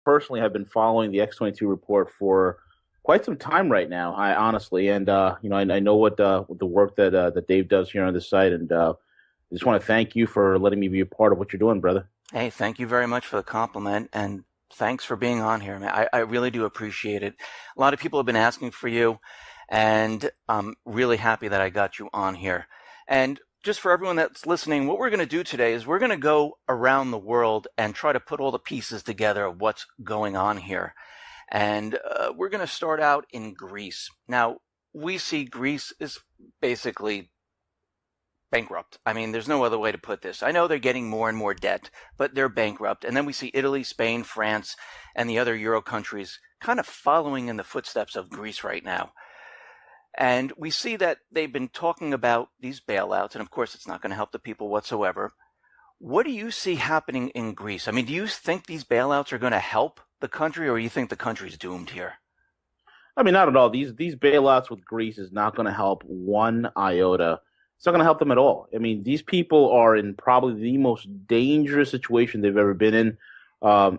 personally have been following the X-22 report for quite some time right now. I honestly, and I know what the work that Dave does here on this site, and I just want to thank you for letting me be a part of what you're doing, brother. Hey, thank you very much for the compliment, and thanks for being on here, man. I really do appreciate it. A lot of people have been asking for you, and I'm really happy that I got you on here. And just for everyone that's listening, what we're going to do today is we're going to go around the world and try to put all the pieces together of what's going on here. And we're going to start out in Greece. Now, we see Greece is basically bankrupt. I mean, there's no other way to put this. I know they're getting more and more debt, but they're bankrupt. And then we see Italy, Spain, France, and the other Euro countries kind of following in the footsteps of Greece right now. And we see that they've been talking about these bailouts, and of course, it's not going to help the people whatsoever. What do you see happening in Greece? I mean, do you think these bailouts are going to help the country, or do you think the country's doomed here? I mean, not at all. These bailouts with Greece is not going to help one iota. It's not going to help them at all. I mean, these people are in probably the most dangerous situation they've ever been in.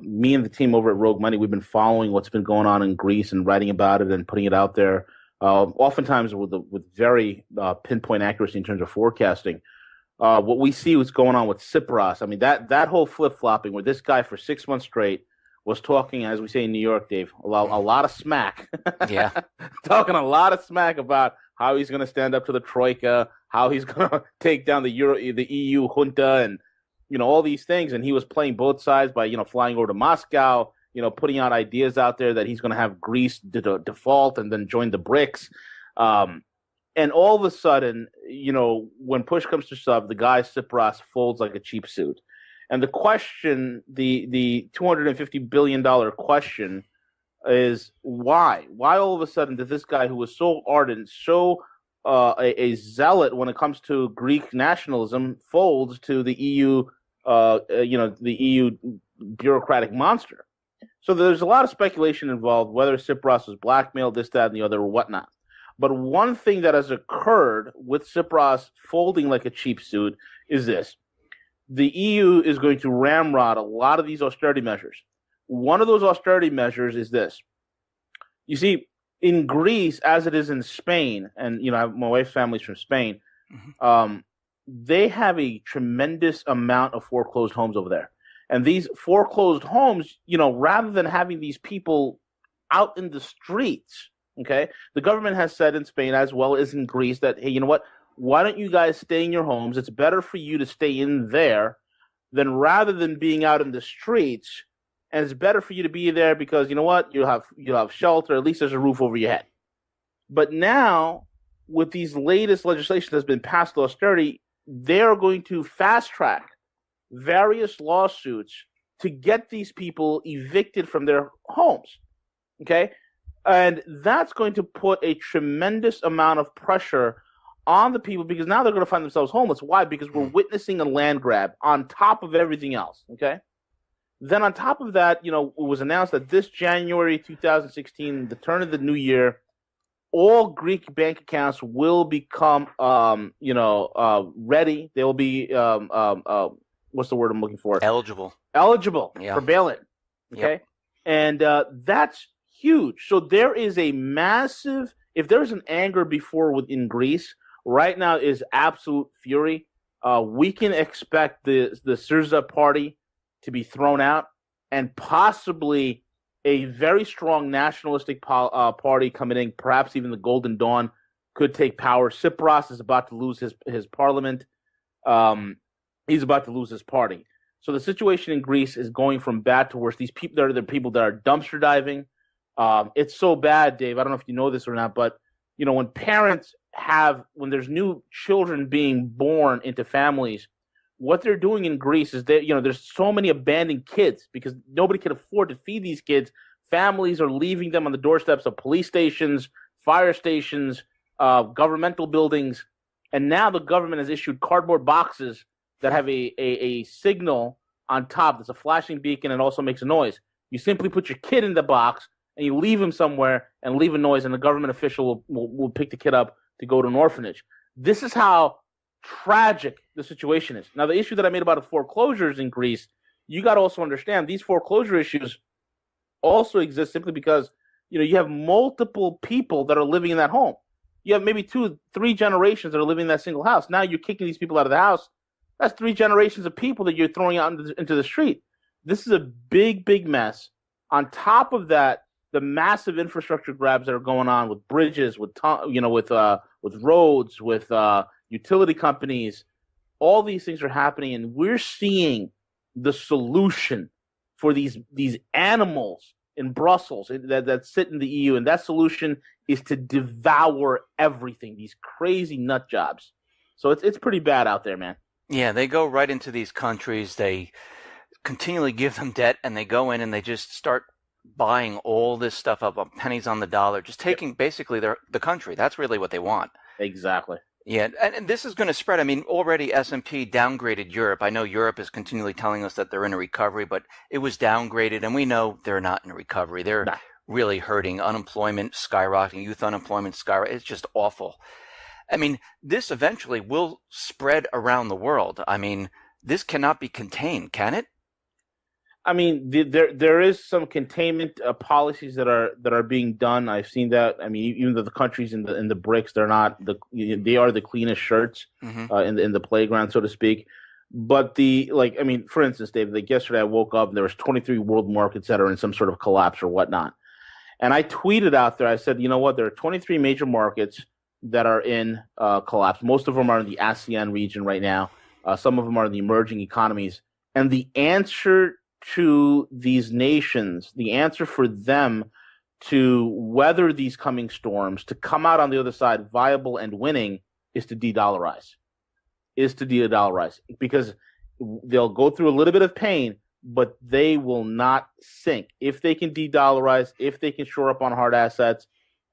Me and the team over at Rogue Money, we've been following what's been going on in Greece and writing about it and putting it out there. Oftentimes with very pinpoint accuracy in terms of forecasting. What we see what's going on with Tsipras. I mean, that whole flip-flopping where this guy for 6 months straight was talking, as we say in New York, Dave, a lot of smack. Yeah. Talking a lot of smack about how he's going to stand up to the Troika, how he's going to take down the EU junta, and all these things. And he was playing both sides by flying over to Moscow, putting out ideas out there that he's going to have Greece default and then join the BRICS. And all of a sudden, when push comes to shove, the guy Tsipras folds like a cheap suit. And the question, the $250 billion question is why? Why all of a sudden did this guy who was so ardent, so a zealot when it comes to Greek nationalism folds to the EU, the EU bureaucratic monster? So there's a lot of speculation involved, whether Tsipras was blackmailed, this, that, and the other, or whatnot. But one thing that has occurred with Tsipras folding like a cheap suit is this. The EU is going to ramrod a lot of these austerity measures. One of those austerity measures is this. You see, in Greece, as it is in Spain, and my wife's family's from Spain, they have a tremendous amount of foreclosed homes over there. And these foreclosed homes, rather than having these people out in the streets, okay, the government has said in Spain as well as in Greece that, hey, you know what? Why don't you guys stay in your homes? It's better for you to stay in there than rather than being out in the streets. And it's better for you to be there because you know what? You'll have shelter. At least there's a roof over your head. But now, with these latest legislation that's been passed to austerity, they're going to fast track various lawsuits to get these people evicted from their homes. Okay? And that's going to put a tremendous amount of pressure on the people because now they're going to find themselves homeless. Why? Because we're witnessing a land grab on top of everything else. Okay? Then on top of that, it was announced that this January 2016, the turn of the new year, all Greek bank accounts will become, ready. They will be, what's the word I'm looking for? Eligible. Yeah. For bail-in. Okay? Yep. And that's huge. So there is a massive, if there's an anger before within Greece, right now is absolute fury. We can expect the Syriza party to be thrown out, and possibly a very strong nationalistic party coming in, perhaps even the Golden Dawn, could take power. Tsipras is about to lose his parliament. He's about to lose his party. So the situation in Greece is going from bad to worse. These people are the people that are dumpster diving. It's so bad, Dave. I don't know if you know this or not, but when parents when there's new children being born into families, what they're doing in Greece is that, there's so many abandoned kids because nobody can afford to feed these kids. Families are leaving them on the doorsteps of police stations, fire stations, governmental buildings. And now the government has issued cardboard boxes that have a signal on top that's a flashing beacon and also makes a noise. You simply put your kid in the box and you leave him somewhere and leave a noise, and the government official will pick the kid up to go to an orphanage. This is how tragic the situation is. Now, the issue that I made about the foreclosures in Greece, you got to also understand these foreclosure issues also exists simply because you have multiple people that are living in that home. You have maybe 2, 3 generations that are living in that single house. Now you're kicking these people out of the house. That's 3 generations of people that you're throwing out into the street. This is a big, big mess. On top of that, the massive infrastructure grabs that are going on with bridges, with roads, with utility companies, all these things are happening, and we're seeing the solution for these animals in Brussels that sit in the EU, and that solution is to devour everything. These crazy nut jobs. So it's pretty bad out there, man. Yeah, they go right into these countries. They continually give them debt, and they go in and they just start buying all this stuff up on pennies on the dollar, just taking basically the country. That's really what they want. Exactly. Yeah, and this is going to spread. I mean, already S&P downgraded Europe. I know Europe is continually telling us that they're in a recovery, but it was downgraded, and we know they're not in a recovery. They're really hurting. Unemployment skyrocketing, youth unemployment skyrocketing. It's just awful. I mean, this eventually will spread around the world. I mean, this cannot be contained, can it? I mean, there is some containment policies that are being done. I've seen that. I mean, even though the countries in the BRICS, they are the cleanest shirts in the playground, so to speak. But for instance, David, like yesterday I woke up and there was 23 world markets that are in some sort of collapse or whatnot. And I tweeted out there, I said, you know what, there are 23 major markets that are in collapse. Most of them are in the ASEAN region right now. Some of them are in the emerging economies. And the answer to these nations, the answer for them to weather these coming storms, to come out on the other side viable and winning, is to de-dollarize. Because they'll go through a little bit of pain, but they will not sink. If they can de-dollarize, if they can shore up on hard assets,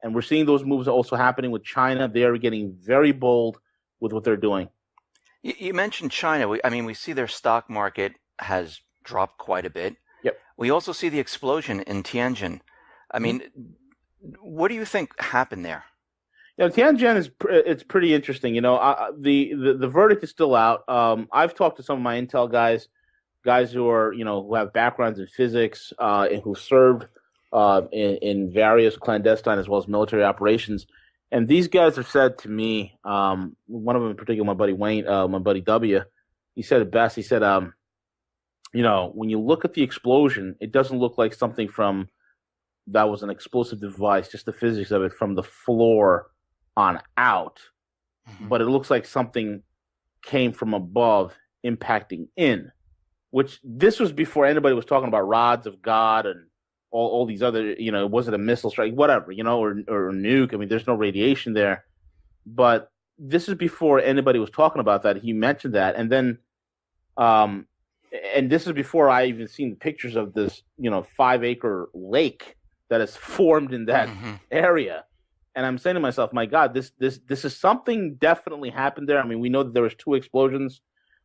and we're seeing those moves also happening with China. They are getting very bold with what they're doing. You mentioned China. We see their stock market has dropped quite a bit. Yep. We also see the explosion in Tianjin. I mean, what do you think happened there? Tianjin it's pretty interesting. The verdict is still out. I've talked to some of my intel guys who are who have backgrounds in physics and who served in various clandestine as well as military operations. And these guys have said to me, one of them in particular, my buddy Wayne, my buddy W, he said it best. He said, when you look at the explosion, it doesn't look like something that was an explosive device, just the physics of it from the floor on out. Mm-hmm. But it looks like something came from above impacting in, which this was before anybody was talking about rods of God and all these other, was it a missile strike, whatever, or nuke. I mean, there's no radiation there. But this is before anybody was talking about that. He mentioned that. And then, and this is before I even seen the pictures of this, 5-acre lake that is formed in that area. And I'm saying to myself, my God, this is something definitely happened there. I mean, we know that there was 2 explosions.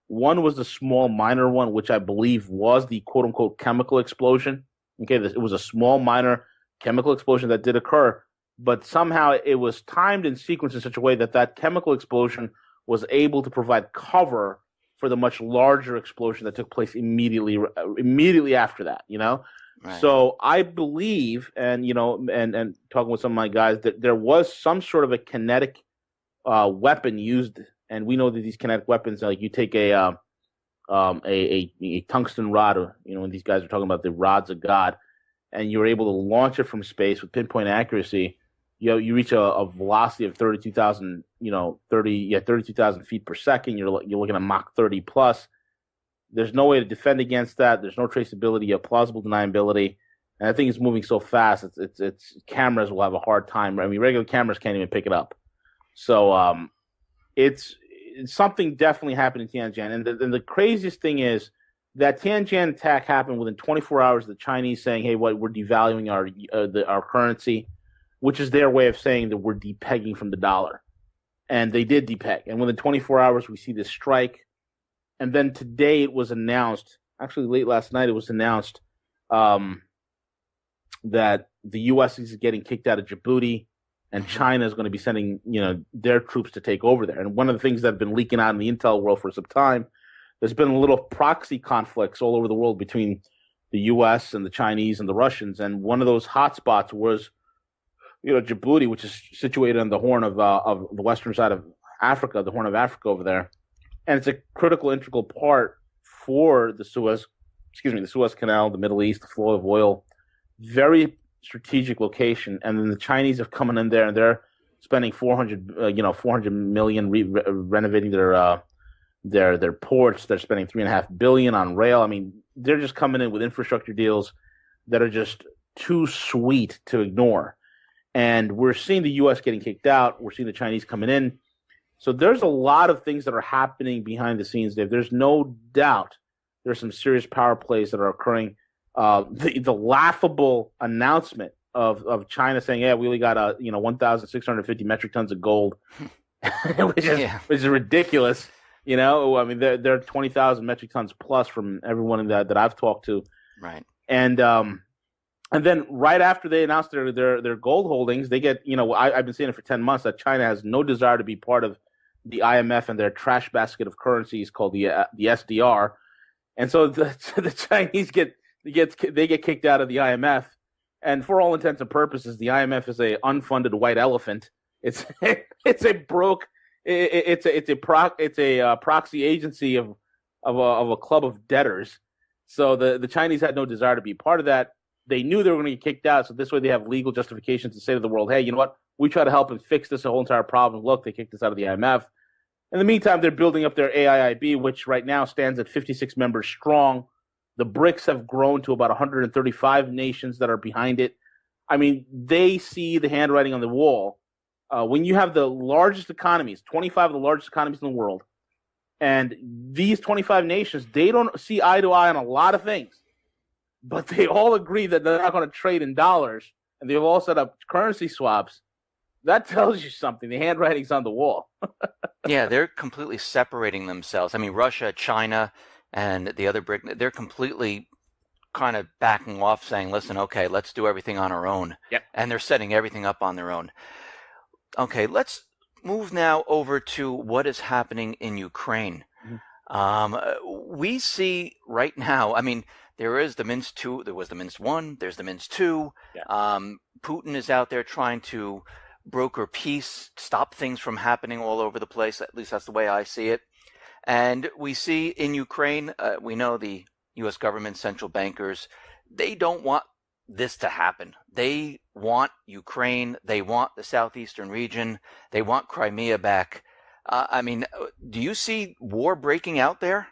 One was the small minor one, which I believe was the quote unquote chemical explosion. Okay, it was a small minor chemical explosion that did occur, but somehow it was timed and sequenced in such a way that chemical explosion was able to provide cover for the much larger explosion that took place immediately after that. Right. So I believe, and and talking with some of my guys, that there was some sort of a kinetic weapon used, and we know that these kinetic weapons, like you take a tungsten rod, or when these guys are talking about the rods of God, and you're able to launch it from space with pinpoint accuracy, you reach a velocity of 32,000 feet per second. You're looking at Mach 30 plus. There's no way to defend against that. There's no traceability. You have plausible deniability, and I think it's moving so fast. It's cameras will have a hard time. I mean, regular cameras can't even pick it up. So it's something definitely happened in Tianjin. And the craziest thing is that Tianjin attack happened within 24 hours of the Chinese saying, hey, we're devaluing our currency, which is their way of saying that we're depegging from the dollar. And they did depeg. And within 24 hours, we see this strike. And then today it was announced, actually late last night, it was announced that the U.S. is getting kicked out of Djibouti, and China is going to be sending, their troops to take over there. And one of the things that have been leaking out in the intel world for some time, there's been a little proxy conflicts all over the world between the U.S. and the Chinese and the Russians. And one of those hotspots was, Djibouti, which is situated on the Horn of the western side of Africa, the Horn of Africa over there, and it's a critical, integral part for the Suez Canal, the Middle East, the flow of oil. Very strategic location, and then the Chinese have come in there, and they're spending 400 million renovating their ports. They're spending $3.5 billion on rail. I mean, they're just coming in with infrastructure deals that are just too sweet to ignore. And we're seeing the U.S. getting kicked out. We're seeing the Chinese coming in. So there's a lot of things that are happening behind the scenes, Dave. There's no doubt there's some serious power plays that are occurring. The laughable announcement of China saying, "Yeah, we only got 1,650 metric tons of gold," which is ridiculous. I mean, they're 20,000 metric tons plus from everyone that I've talked to. Right. And then right after they announced their gold holdings, they get, I've been saying it for 10 months that China has no desire to be part of the IMF and their trash basket of currencies called the SDR. And so the Chinese get kicked out of the IMF. And for all intents and purposes, the IMF is a unfunded white elephant. It's a proxy agency of a club of debtors. So the Chinese had no desire to be part of that. They knew they were going to get kicked out, so this way they have legal justifications to say to the world, hey, you know what? We try to help and fix this whole entire problem. Look, they kicked us out of the IMF. In the meantime, they're building up their AIIB, which right now stands at 56 members strong. The BRICS have grown to about 135 nations that are behind it. I mean, they see the handwriting on the wall. When you have the largest economies, 25 of the largest economies in the world, and these 25 nations, they don't see eye to eye on a lot of things. But they all agree that they're not going to trade in dollars, and they've all set up currency swaps. That tells you something. The handwriting's on the wall. Yeah, they're completely separating themselves. I mean, Russia, China, and the other BRIC, they're completely kind of backing off, saying, listen, okay, let's do everything on our own. Yep. And they're setting everything up on their own. Okay, let's move now over to what is happening in Ukraine. Mm-hmm. We see right now, I mean, there is the Minsk 2, there was the Minsk 1, there's the Minsk 2. Yeah. Putin is out there trying to broker peace, stop things from happening all over the place. At least that's the way I see it. And we see in Ukraine, we know the U.S. government, central bankers, they don't want this to happen. They want Ukraine. They want the southeastern region. They want Crimea back. I mean, do you see war breaking out there?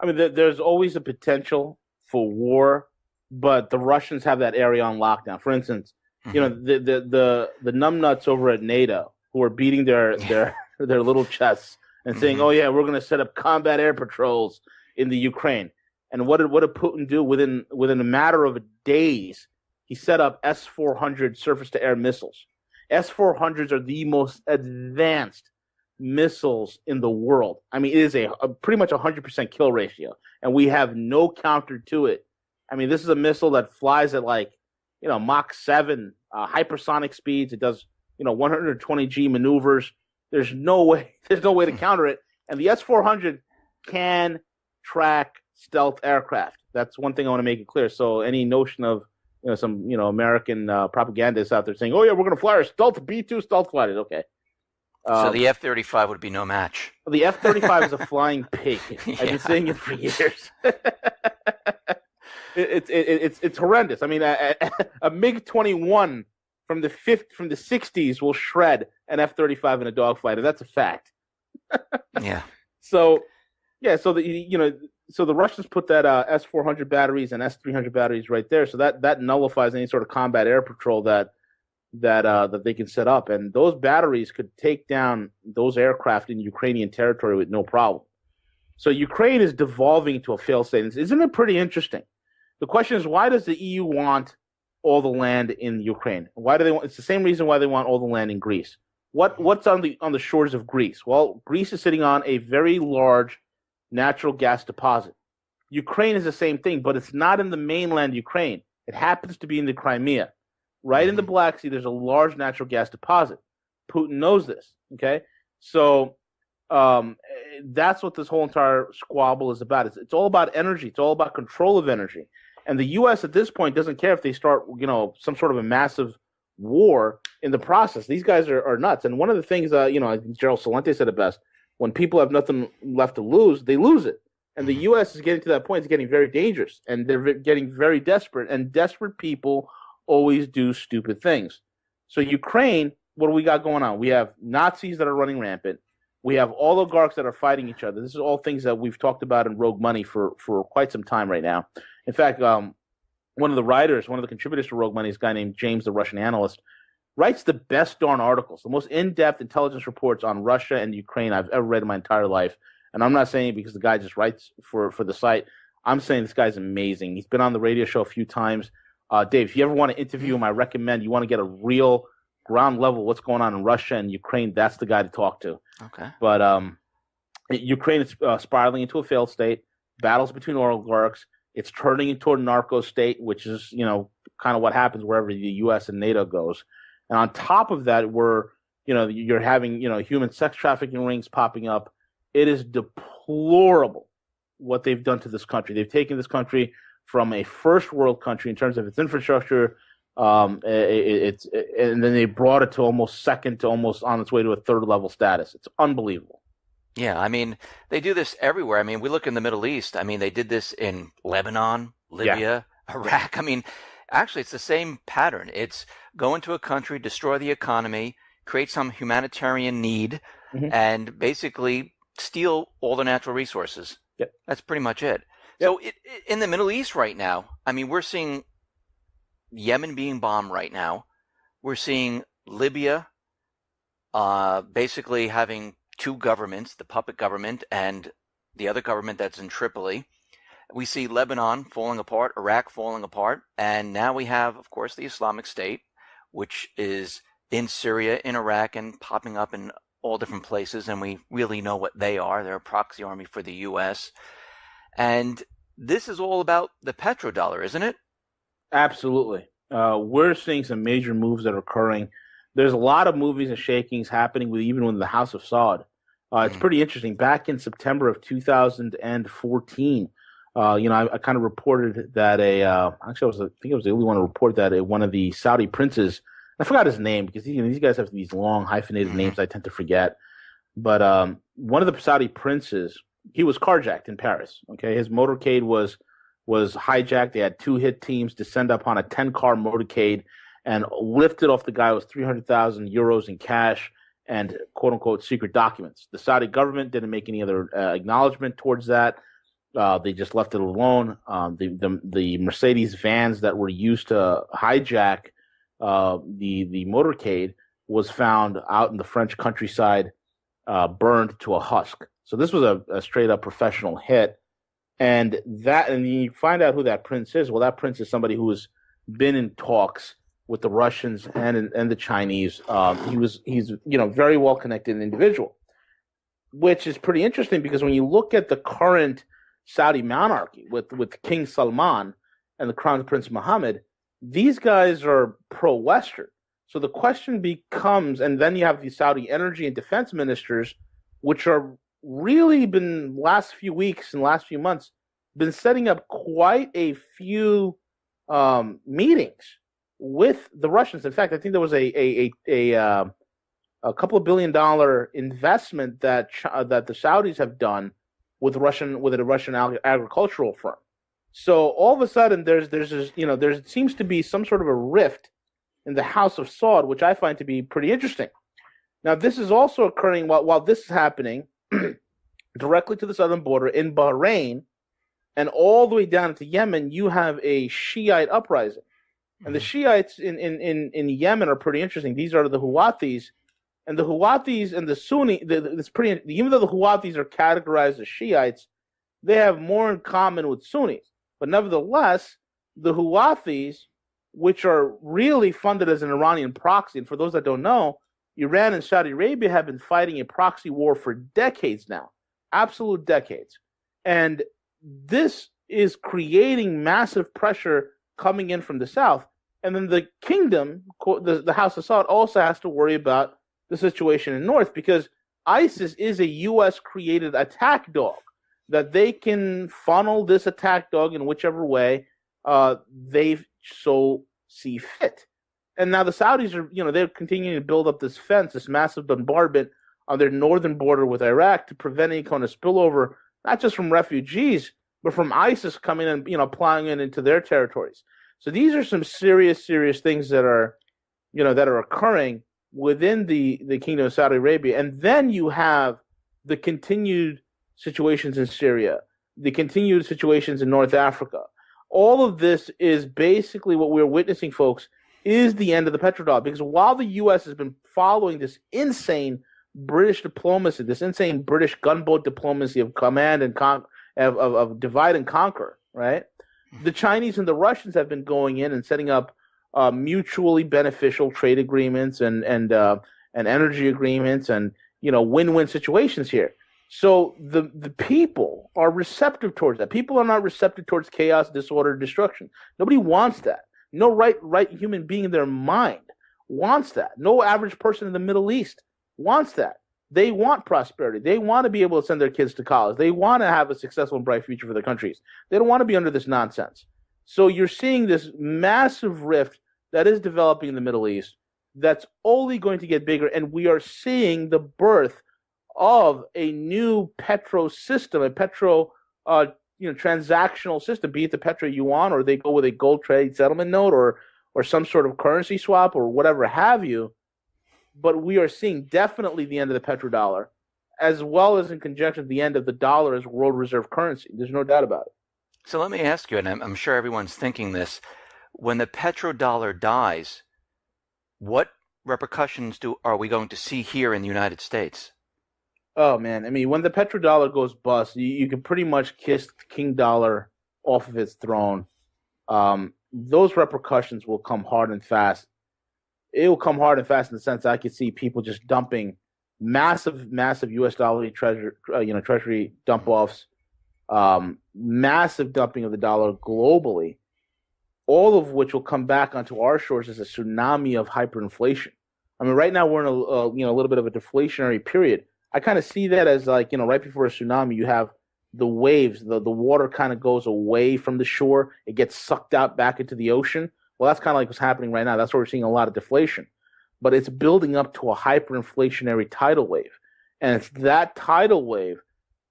I mean, there's always a potential for war, but the Russians have that area on lockdown. For instance, mm-hmm. the numbnuts over at NATO who are beating their little chests and saying, mm-hmm. "Oh yeah, we're going to set up combat air patrols in the Ukraine." And what did Putin do within a matter of days? He set up S-400 surface-to-air missiles. S-400s are the most advanced missiles in the world. I mean, it is a pretty much 100% kill ratio, and we have no counter to it. I mean, this is a missile that flies at Mach 7 hypersonic speeds. It does 120 G maneuvers. There's no way to counter it. And the S-400 can track stealth aircraft. That's one thing I want to make it clear. So any notion of some American propagandists out there saying, "Oh yeah, we're going to fly our stealth B-2 stealth fighters," okay. So the F-35 would be no match. The F-35 is a flying pig. Yeah. I've been saying it for years. It's horrendous. I mean, a MiG-21 from the 60s will shred an F-35 in a dogfighter. That's a fact. Yeah. So the Russians put that S-400 batteries and S-300 batteries right there. So that nullifies any sort of combat air patrol that they can set up, and those batteries could take down those aircraft in Ukrainian territory with no problem. So Ukraine is devolving into a failed state. Isn't it pretty interesting? The question is, why does the EU want all the land in Ukraine? Why do they want? It's the same reason why they want all the land in Greece. What's on the shores of Greece? Well, Greece is sitting on a very large natural gas deposit. Ukraine is the same thing, but it's not in the mainland Ukraine. It happens to be in the Crimea. Right in the Black Sea, there's a large natural gas deposit. Putin knows this, okay? So that's what this whole entire squabble is about. It's all about energy. It's all about control of energy. And the U.S. at this point doesn't care if they start, some sort of a massive war in the process. These guys are nuts. And one of the things, Gerald Celente said it best: when people have nothing left to lose, they lose it. And the U.S. is getting to that point. It's getting very dangerous, and they're getting very desperate. And desperate people always do stupid things. So Ukraine, what do we got going on? We have Nazis that are running rampant. We have oligarchs that are fighting each other. This is all things that we've talked about in Rogue Money for quite some time right now. In fact, one of the contributors to Rogue Money is a guy named James, the Russian analyst, writes the best darn articles, the most in-depth intelligence reports on Russia and Ukraine I've ever read in my entire life. And I'm not saying it because the guy just writes for the site. I'm saying this guy's amazing. He's been on the radio show a few times. Dave, if you ever want to interview him, I recommend you want to get a real ground level what's going on in Russia and Ukraine. That's the guy to talk to. Okay. But Ukraine is spiraling into a failed state. Battles between oligarchs. It's turning into a narco state, which is, kind of what happens wherever the U.S. and NATO goes. And on top of that, you're having, human sex trafficking rings popping up. It is deplorable what they've done to this country. They've taken this country from a first world country in terms of its infrastructure. And then they brought it to almost on its way to a third level status. It's unbelievable. Yeah, I mean, they do this everywhere. I mean, we look in the Middle East. I mean, they did this in Lebanon, Libya, Iraq. I mean, actually, it's the same pattern. It's go into a country, destroy the economy, create some humanitarian need, and basically steal all the natural resources. Yep. That's pretty much it. Yep. So in the Middle East right now, I mean, we're seeing Yemen being bombed right now. We're seeing Libya basically having two governments, the puppet government and the other government that's in Tripoli. We see Lebanon falling apart, Iraq falling apart, and now we have, of course, the Islamic State, which is in Syria, in Iraq, and popping up in all different places, and we really know what they are. They're a proxy army for the U.S. And this is all about the petrodollar, isn't it? Absolutely. We're seeing some major moves that are occurring. There's a lot of movies and shakings happening even with the House of Saud. It's pretty interesting. Back in September of 2014, I kind of reported that I think I was the only one to report that one of the Saudi princes, I forgot his name because these guys have these long hyphenated names I tend to forget. But one of the Saudi princes, he was carjacked in Paris. Okay, his motorcade was hijacked. They had two hit teams descend upon a 10-car motorcade and lifted off the guy with 300,000 euros in cash and quote unquote secret documents. The Saudi government didn't make any other acknowledgement towards that. They just left it alone. The Mercedes vans that were used to hijack the motorcade was found out in the French countryside, burned to a husk. So this was a straight up professional hit. And you find out who that prince is. Well, that prince is somebody who has been in talks with the Russians and the Chinese. He's very well connected individual, which is pretty interesting because when you look at the current Saudi monarchy with King Salman and the Crown Prince Mohammed, these guys are pro-Western. So the question becomes, and then you have the Saudi energy and defense ministers, which are really been last few weeks and last few months been setting up quite a few meetings with the Russians. In fact, I think there was a couple of $1 billion investment that the Saudis have done with a Russian agricultural firm. So all of a sudden, there seems to be some sort of a rift in the House of Saud, which I find to be pretty interesting. Now, this is also occurring while this is happening directly to the southern border in Bahrain, and all the way down to Yemen. You have a Shiite uprising, and the Shiites in Yemen are pretty interesting. These are the Houthis, and the Houthis and the Sunni. It's pretty. Even though the Houthis are categorized as Shiites, they have more in common with Sunnis. But nevertheless, the Houthis, which are really funded as an Iranian proxy, and for those that don't know, Iran and Saudi Arabia have been fighting a proxy war for decades now, absolute decades. And this is creating massive pressure coming in from the south. And then the kingdom, the House of Saud, also has to worry about the situation in the north because ISIS is a U.S.-created attack dog that they can funnel this attack dog in whichever way they so see fit. And now the Saudis are, they're continuing to build up this fence, this massive bombardment on their northern border with Iraq to prevent any kind of spillover, not just from refugees, but from ISIS coming and, plowing into their territories. So these are some serious, serious things that are, that are occurring within the Kingdom of Saudi Arabia. And then you have the continued situations in Syria, the continued situations in North Africa. All of this is basically what we're witnessing, folks, is the end of the petrodollar. Because while the U.S. has been following this insane British diplomacy, this insane British gunboat diplomacy of command and of divide and conquer, right? The Chinese and the Russians have been going in and setting up mutually beneficial trade agreements and energy agreements and win-win situations here. So the people are receptive towards that. People are not receptive towards chaos, disorder, destruction. Nobody wants that. No right human being in their mind wants that. No average person in the Middle East wants that. They want prosperity. They want to be able to send their kids to college. They want to have a successful and bright future for their countries. They don't want to be under this nonsense. So you're seeing this massive rift that is developing in the Middle East that's only going to get bigger, and we are seeing the birth of a new petro system, a petro transactional system, be it the petro yuan or they go with a gold trade settlement note or some sort of currency swap or whatever have you. But we are seeing definitely the end of the petrodollar, as well as in conjunction the end of the dollar as world reserve currency. There's no doubt about it. So let me ask you, and I'm sure everyone's thinking this, when the petrodollar dies, what repercussions are we going to see here in the United States? Oh, man. I mean, when the petrodollar goes bust, you can pretty much kiss King Dollar off of its throne. Those repercussions will come hard and fast. It will come hard and fast in the sense I could see people just dumping massive U.S. dollar treasury dump-offs, massive dumping of the dollar globally, all of which will come back onto our shores as a tsunami of hyperinflation. I mean, right now we're in a little bit of a deflationary period. I kind of see that as right before a tsunami, you have the waves, the water kind of goes away from the shore. It gets sucked out back into the ocean. Well, that's kind of like what's happening right now. That's where we're seeing a lot of deflation. But it's building up to a hyperinflationary tidal wave. And it's that tidal wave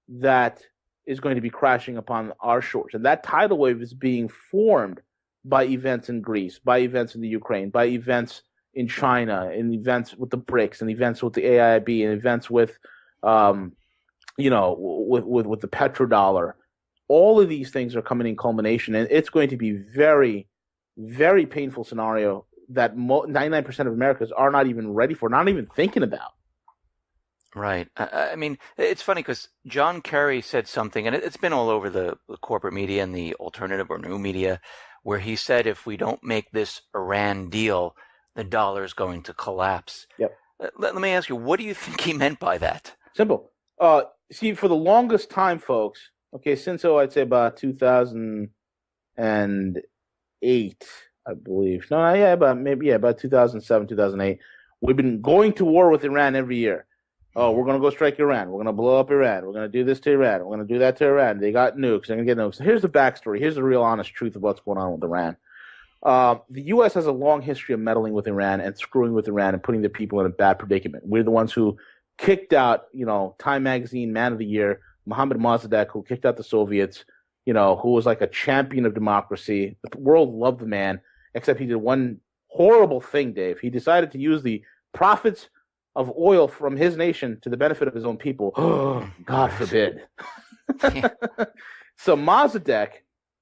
that is going to be crashing upon our shores. And that tidal wave is being formed by events in Greece, by events in the Ukraine, by events in China, in events with the BRICS, and events with the AIIB, and events with, with the petrodollar. All of these things are coming in culmination, and it's going to be very, very painful scenario that 99% of Americans are not even ready for, not even thinking about. Right. I mean, it's funny because John Kerry said something, and it's been all over the corporate media and the alternative or new media, where he said if we don't make this Iran deal, the dollar is going to collapse. Yep. Let me ask you, what do you think he meant by that? Simple. See, for the longest time, folks, okay, since I'd say about 2008, I believe. About 2007, 2008, we've been going to war with Iran every year. Oh, we're going to go strike Iran. We're going to blow up Iran. We're going to do this to Iran. We're going to do that to Iran. They got nukes. They're going to get nukes. Here's the backstory. Here's the real honest truth of what's going on with Iran. The U.S. has a long history of meddling with Iran and screwing with Iran and putting the people in a bad predicament. We're the ones who kicked out, Time Magazine Man of the Year, Mohammad Mossadegh, who kicked out the Soviets, who was like a champion of democracy. The world loved the man, except he did one horrible thing, Dave. He decided to use the profits of oil from his nation to the benefit of his own people. God forbid. So Mossadegh,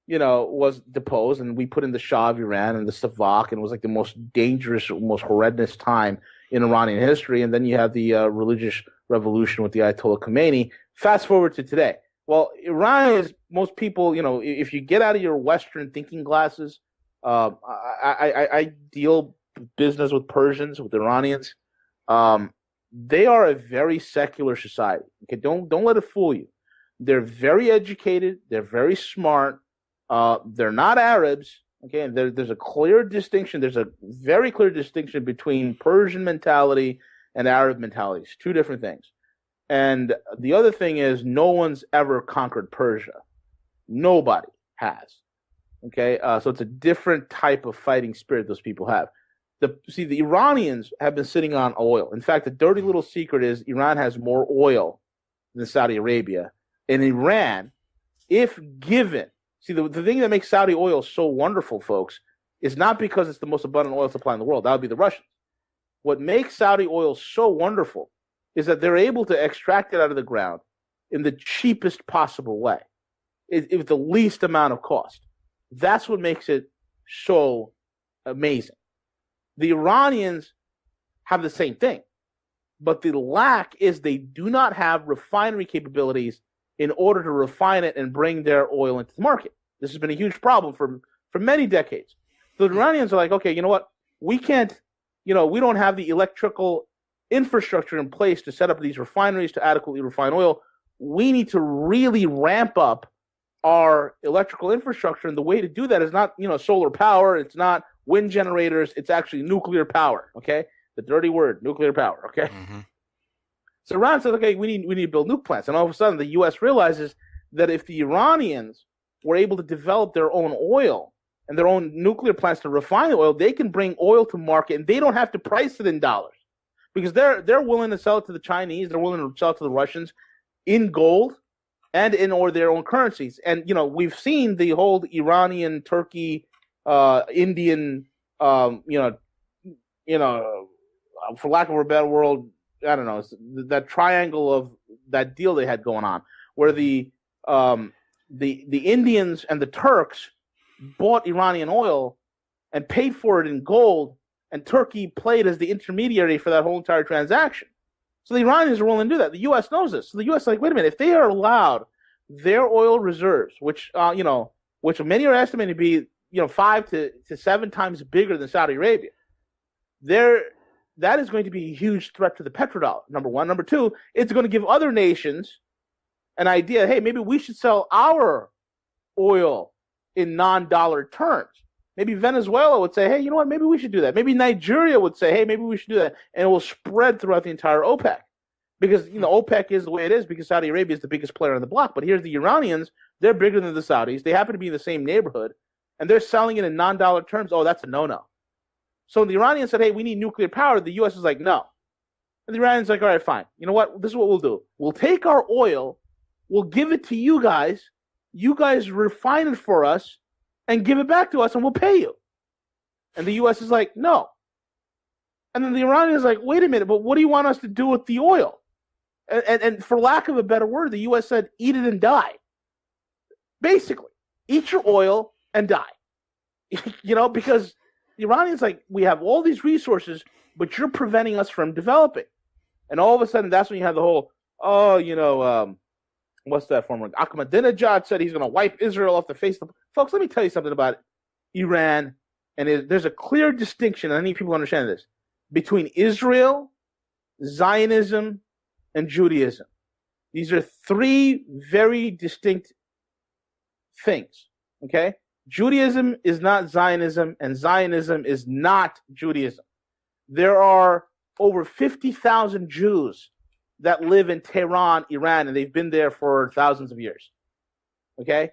was deposed, and we put in the Shah of Iran and the Savak, and it was like the most dangerous, most horrendous time in Iranian history. And then you have the religious revolution with the Ayatollah Khomeini. Fast forward to today. Well, Iran is, most people, if you get out of your Western thinking glasses, I deal business with Persians, with Iranians. They are a very secular society. Okay, don't let it fool you. They're very educated. They're very smart. They're not Arabs. Okay, and there's a clear distinction. There's a very clear distinction between Persian mentality and Arab mentalities. Two different things. And the other thing is, no one's ever conquered Persia. Nobody has. Okay, so it's a different type of fighting spirit those people have. The Iranians have been sitting on oil. In fact, the dirty little secret is Iran has more oil than Saudi Arabia. And Iran, if given, see, the thing that makes Saudi oil so wonderful, folks, is not because it's the most abundant oil supply in the world. That would be the Russians. What makes Saudi oil so wonderful is that they're able to extract it out of the ground in the cheapest possible way, with the least amount of cost. That's what makes it so amazing. The Iranians have the same thing, but the lack is they do not have refinery capabilities in order to refine it and bring their oil into the market. This has been a huge problem for many decades. So the Iranians are like, okay, you know what? We can't, we don't have the electrical infrastructure in place to set up these refineries to adequately refine oil. We need to really ramp up our electrical infrastructure, and the way to do that is not, solar power, it's not wind generators, it's actually nuclear power, okay? The dirty word, nuclear power, okay? Mm-hmm. So Iran says, okay, we need to build nuke plants. And all of a sudden, the U.S. realizes that if the Iranians were able to develop their own oil and their own nuclear plants to refine the oil, they can bring oil to market, and they don't have to price it in dollars, because they're willing to sell it to the Chinese, they're willing to sell it to the Russians in gold and in or their own currencies. And we've seen the whole Iranian, Turkey, Indian, for lack of a better word, I don't know, that triangle of that deal they had going on, where the Indians and the Turks bought Iranian oil and paid for it in gold, and Turkey played as the intermediary for that whole entire transaction. So the Iranians are willing to do that. The U.S. knows this. So the U.S. is like, wait a minute, if they are allowed their oil reserves, which many are estimating to be 5 to 7 times bigger than Saudi Arabia, that is going to be a huge threat to the petrodollar, number one. Number two, it's going to give other nations an idea, hey, maybe we should sell our oil in non-dollar terms. Maybe Venezuela would say, hey, you know what, maybe we should do that. Maybe Nigeria would say, hey, maybe we should do that. And it will spread throughout the entire OPEC. Because, OPEC is the way it is because Saudi Arabia is the biggest player on the block. But here's the Iranians. They're bigger than the Saudis. They happen to be in the same neighborhood. And they're selling it in non-dollar terms. Oh, that's a no-no. So when the Iranians said, hey, we need nuclear power, the U.S. is like, no. And the Iranians are like, all right, fine. You know what? This is what we'll do. We'll take our oil. We'll give it to you guys. You guys refine it for us and give it back to us, and we'll pay you. And the U.S. is like, no. And then the Iranians is like, wait a minute, but what do you want us to do with the oil? And for lack of a better word, the U.S. said, eat it and die. Basically, eat your oil and die. Because the Iranians like, we have all these resources, but you're preventing us from developing. And all of a sudden, that's when you have the whole, what's that former? Ahmadinejad said he's going to wipe Israel off the face of the... Folks, let me tell you something about Iran. And there's a clear distinction, and I need people to understand this, between Israel, Zionism, and Judaism. These are 3 very distinct things, okay? Judaism is not Zionism, and Zionism is not Judaism. There are over 50,000 Jews that live in Tehran, Iran, and they've been there for thousands of years, okay?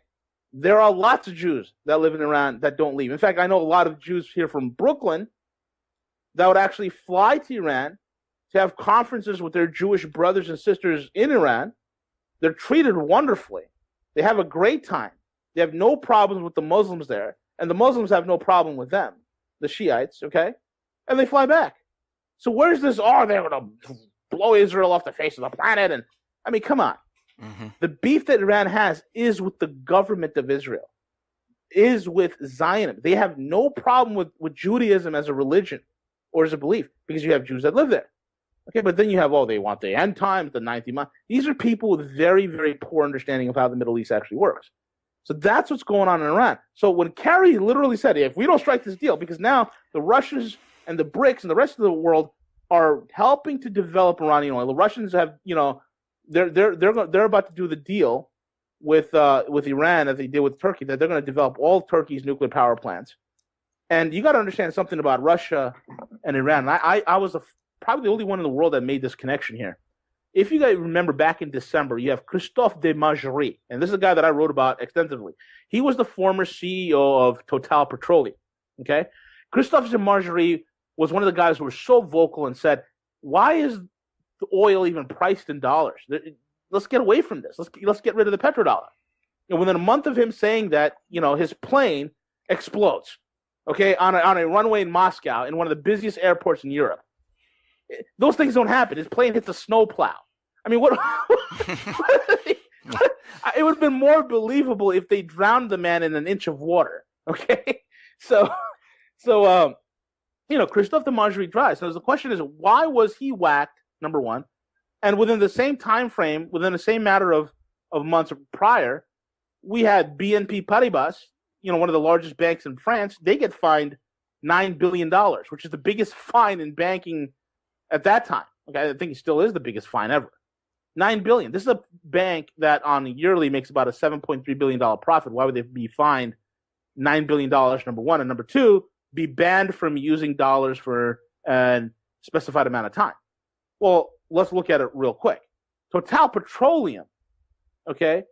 There are lots of Jews that live in Iran that don't leave. In fact, I know a lot of Jews here from Brooklyn that would actually fly to Iran to have conferences with their Jewish brothers and sisters in Iran. They're treated wonderfully. They have a great time. They have no problems with the Muslims there, and the Muslims have no problem with them, the Shiites, okay? And they fly back. So where's this, they're going to blow Israel off the face of the planet? And I mean, come on. Mm-hmm. The beef that Iran has is with the government of Israel, is with Zionism. They have no problem with Judaism as a religion or as a belief, because you have Jews that live there. Okay, but then you have, they want the end times, the 90 months. These are people with very, very poor understanding of how the Middle East actually works. So that's what's going on in Iran. So when Kerry literally said, if we don't strike this deal, because now the Russians and the BRICS and the rest of the world are helping to develop Iranian oil. The Russians have, they're about to do the deal with Iran as they did with Turkey, that they're going to develop all Turkey's nuclear power plants. And you got to understand something about Russia and Iran. I was probably the only one in the world that made this connection here. if you guys remember back in December, you have Christophe de Margerie, and this is a guy that I wrote about extensively. He was the former CEO of Total Petroleum. Okay, Christophe de Margerie was one of the guys who were so vocal and said, "Why is the oil even priced in dollars? Let's get away from this. Let's get rid of the petrodollar." And within a month of him saying that, his plane explodes. Okay, on a runway in Moscow, in one of the busiest airports in Europe. Those things don't happen. His plane hits a snowplow. I mean, what? It would have been more believable if they drowned the man in an inch of water. Okay, so Christophe de Margerie dies. So the question is, why was he whacked? Number one, and within the same time frame, within the same matter of months prior, we had BNP Paribas, one of the largest banks in France. They get fined $9 billion, which is the biggest fine in banking at that time. Okay, I think it still is the biggest fine ever. $9 billion. This is a bank that on a yearly makes about a $7.3 billion profit. Why would they be fined $9 billion, number one? And number two, be banned from using dollars for a specified amount of time? Well, let's look at it real quick. Total Petroleum, okay,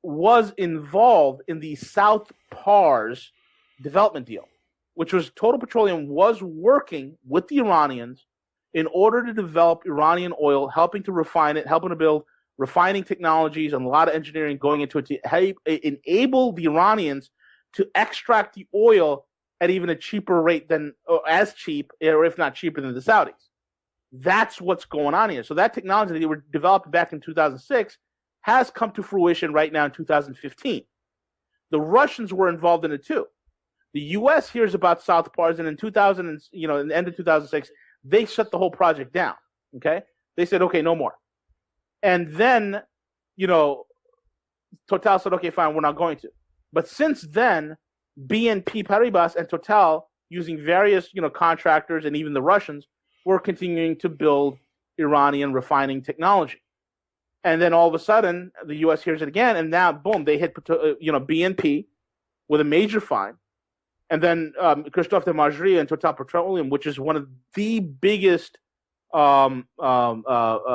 was involved in the South Pars development deal, which was Total Petroleum was working with the Iranians in order to develop Iranian oil, helping to refine it, helping to build refining technologies and a lot of engineering going into it to enable the Iranians to extract the oil at even a cheaper rate than, or as cheap, or if not cheaper than the Saudis. That's what's going on here. So that technology that they were developed back in 2006 has come to fruition right now in 2015. The Russians were involved in it too. The U.S. hears about South Pars, and in in the end of 2006, they shut the whole project down. Okay, they said, okay, no more. And then, Total said, okay, fine, we're not going to. But since then, BNP Paribas and Total, using various contractors and even the Russians, were continuing to build Iranian refining technology. And then all of a sudden, the U.S. hears it again, and now, boom, they hit BNP with a major fine. And then Christophe de Margerie and Total Petroleum, which is one of the biggest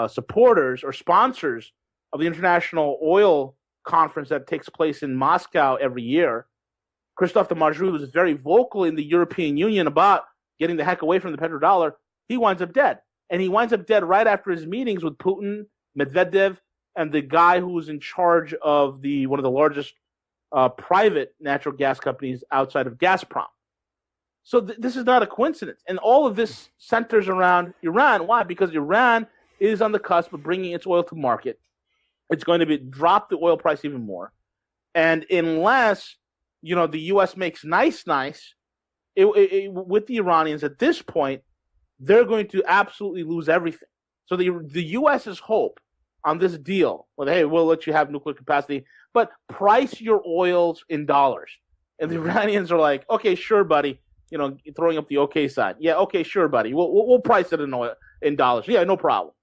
supporters or sponsors of the International Oil Conference that takes place in Moscow every year. Christophe de Margerie was very vocal in the European Union about getting the heck away from the petrodollar. He winds up dead. And he winds up dead right after his meetings with Putin, Medvedev, and the guy who was in charge of one of the largest private natural gas companies outside of Gazprom. So this is not a coincidence. And all of this centers around Iran. Why? Because Iran is on the cusp of bringing its oil to market. It's going to drop the oil price even more. And unless, the U.S. makes nice with the Iranians at this point, they're going to absolutely lose everything. So the U.S.'s hope on this deal, hey, we'll let you have nuclear capacity, but price your oils in dollars. And the Iranians are like, okay, sure, buddy. Throwing up the okay side. Yeah, okay, sure, buddy. We'll price it in dollars. Yeah, no problem.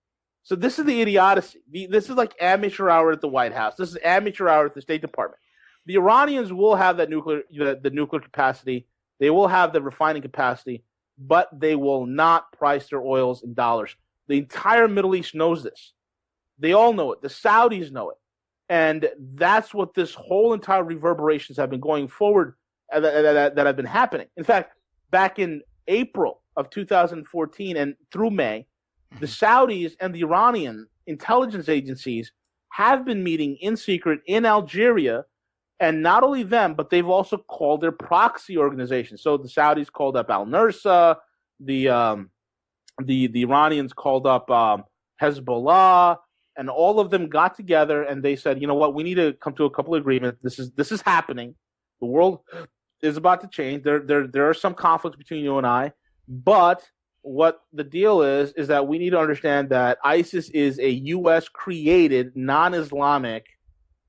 So this is the idiocy. This is like amateur hour at the White House. This is amateur hour at the State Department. The Iranians will have that the nuclear capacity. They will have the refining capacity, but they will not price their oils in dollars. The entire Middle East knows this. They all know it. The Saudis know it. And that's what this whole entire reverberations have been going forward that have been happening. In fact, back in April of 2014 and through May, the Saudis and the Iranian intelligence agencies have been meeting in secret in Algeria. And not only them, but they've also called their proxy organizations. So the Saudis called up Al-Nursa, the Iranians called up Hezbollah, and all of them got together and they said, you know what, we need to come to a couple of agreements. This is happening. The world is about to change. There are some conflicts between you and I, but what the deal is that we need to understand that ISIS is a U.S. created non-Islamic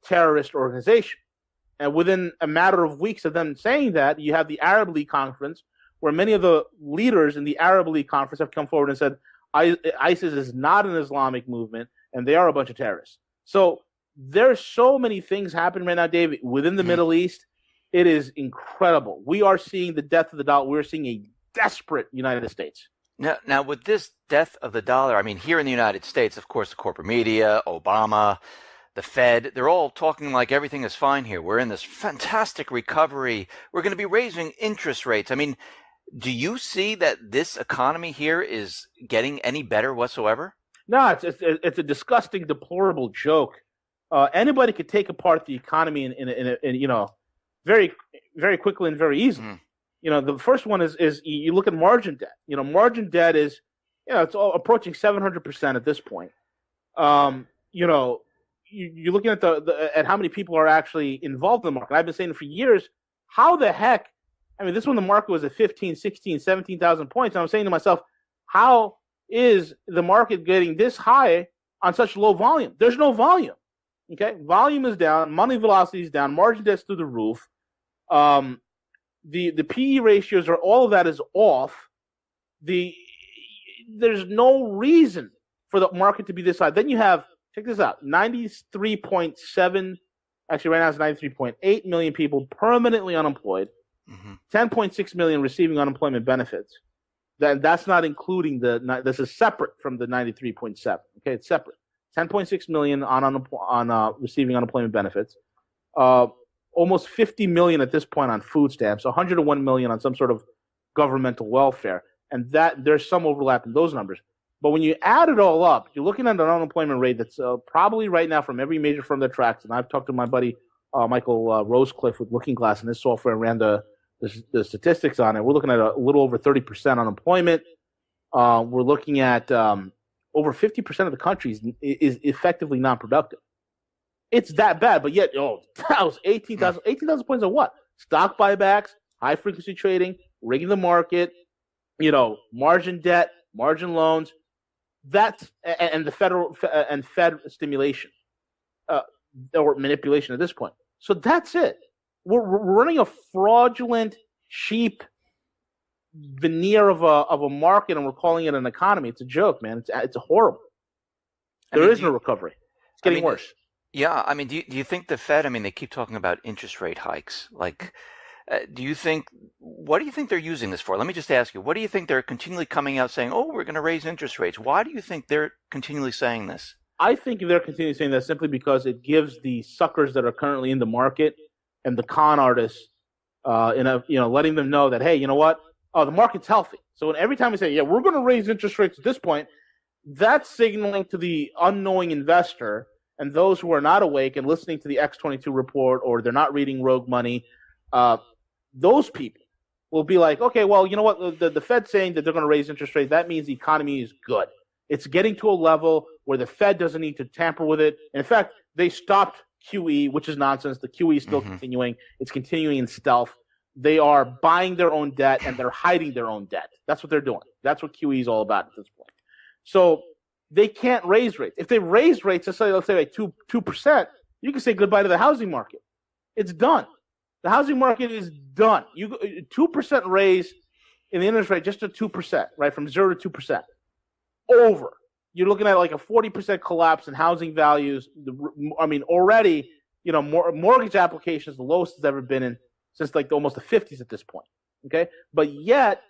terrorist organization. And within a matter of weeks of them saying that, you have the Arab League conference, where many of the leaders in the Arab League conference have come forward and said ISIS is not an Islamic movement, and they are a bunch of terrorists. So there's so many things happening right now, David, within the Middle East. It is incredible. We are seeing the death of the dollar. We're seeing a desperate United States. Now, with this death of the dollar, I mean, here in the United States, of course, the corporate media, Obama, the Fed, they're all talking like everything is fine here. We're in this fantastic recovery. We're going to be raising interest rates. I mean, do you see that this economy here is getting any better whatsoever? No, it's a disgusting, deplorable joke. Anybody could take apart the economy in very very quickly and very easily. Mm. The first one is you look at margin debt. Margin debt is it's all approaching 700% at this point. You're looking at at how many people are actually involved in the market. I've been saying for years, how the heck? I mean, this when the market was at 15, 16, 17,000 points. And I'm saying to myself, how is the market getting this high on such low volume? There's no volume. Okay, volume is down, money velocity is down, margin debt's through the roof. The PE ratios all of that is off. There's no reason for the market to be this high. Then you have, check this out, 93.7, actually right now it's 93.8 million people permanently unemployed, 10.6 million receiving unemployment benefits. That's not including this is separate from the 93.7. Okay, it's separate. 10.6 million on receiving unemployment benefits. Almost 50 million at this point on food stamps, 101 million on some sort of governmental welfare, and that there's some overlap in those numbers. But when you add it all up, you're looking at an unemployment rate that's probably right now from every major firm that tracks. And I've talked to my buddy Michael Rosecliffe with Looking Glass and his software and ran the statistics on it. We're looking at a little over 30% unemployment. We're looking at over 50% of the country is effectively non-productive. It's that bad, but yet, that was 18,000 points on what? Stock buybacks, high-frequency trading, rigging the market, margin debt, margin loans. That's and the Fed stimulation or manipulation at this point. So that's it. We're running a fraudulent, cheap veneer of a market, and we're calling it an economy. It's a joke, man. It's horrible. There is no recovery. It's getting worse. Yeah, I mean, do you think the Fed? I mean, they keep talking about interest rate hikes. Like, what do you think they're using this for? Let me just ask you, what do you think they're continually coming out saying? Oh, we're going to raise interest rates. Why do you think they're continually saying this? I think they're continually saying that simply because it gives the suckers that are currently in the market and the con artists, letting them know that, hey, you know what? Oh, the market's healthy. So every time we say, yeah, we're going to raise interest rates at this point, that's signaling to the unknowing investor and those who are not awake and listening to the X22 report, or they're not reading Rogue Money, those people will be like, okay, well, you know what? The Fed's saying that they're going to raise interest rates. That means the economy is good. It's getting to a level where the Fed doesn't need to tamper with it. And in fact, they stopped QE, which is nonsense. The QE is still continuing. It's continuing in stealth. They are buying their own debt and they're hiding their own debt. That's what they're doing. That's what QE is all about at this point. So they can't raise rates. If they raise rates, let's say like 2%, you can say goodbye to the housing market. It's done. The housing market is done. 2% raise in the interest rate, just to 2%, right, from 0 to 2%. Over. You're looking at like a 40% collapse in housing values. Already, mortgage applications, the lowest it's ever been in since like almost the 50s at this point. Okay, but yet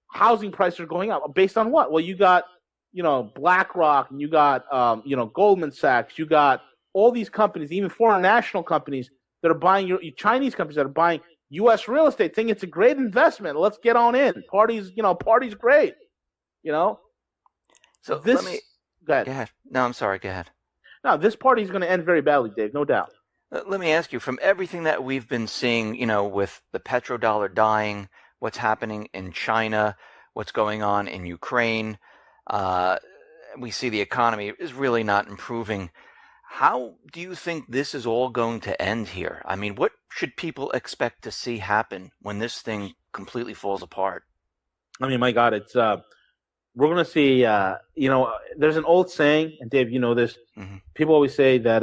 housing prices are going up based on what? Well, you got BlackRock, and you got Goldman Sachs, you got all these companies, even foreign national companies that are buying your Chinese companies that are buying U.S. real estate, think it's a great investment. Let's get on in. Party's great. So this. Go ahead. No, I'm sorry. Go ahead. No, this party is going to end very badly, Dave. No doubt. Let me ask you, from everything that we've been seeing, with the petrodollar dying, what's happening in China, what's going on in Ukraine, we see the economy is really not improving. How do you think this is all going to end here? I mean, what should people expect to see happen when this thing completely falls apart? I mean, my God, it's we're going to see. There's an old saying, and Dave, you know this. People always say that